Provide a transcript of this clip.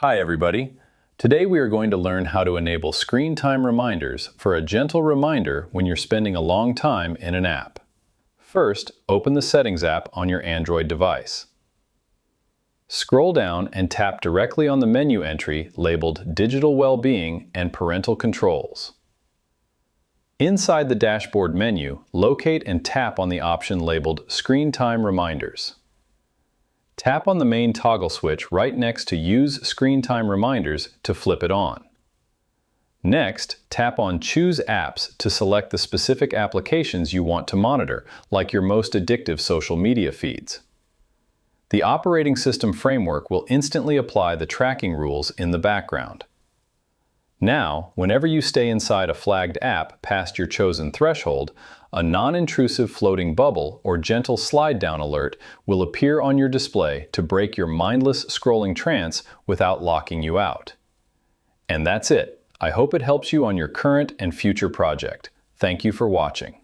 Hi everybody. Today we are going to learn how to enable screen time reminders for a gentle reminder when you're spending a long time in an app. First, open the Settings app on your Android device. Scroll down and tap directly on the menu entry labeled Digital Wellbeing and Parental Controls. Inside the dashboard menu, locate and tap on the option labeled Screen Time Reminders. Tap on the main toggle switch right next to Use Screen Time Reminders to flip it on. Next, tap on Choose Apps to select the specific applications you want to monitor, like your most addictive social media feeds. The operating system framework will instantly apply the tracking rules in the background. Now, whenever you stay inside a flagged app past your chosen threshold, a non-intrusive floating bubble or gentle slide-down alert will appear on your display to break your mindless scrolling trance without locking you out. And that's it. I hope it helps you on your current and future project. Thank you for watching.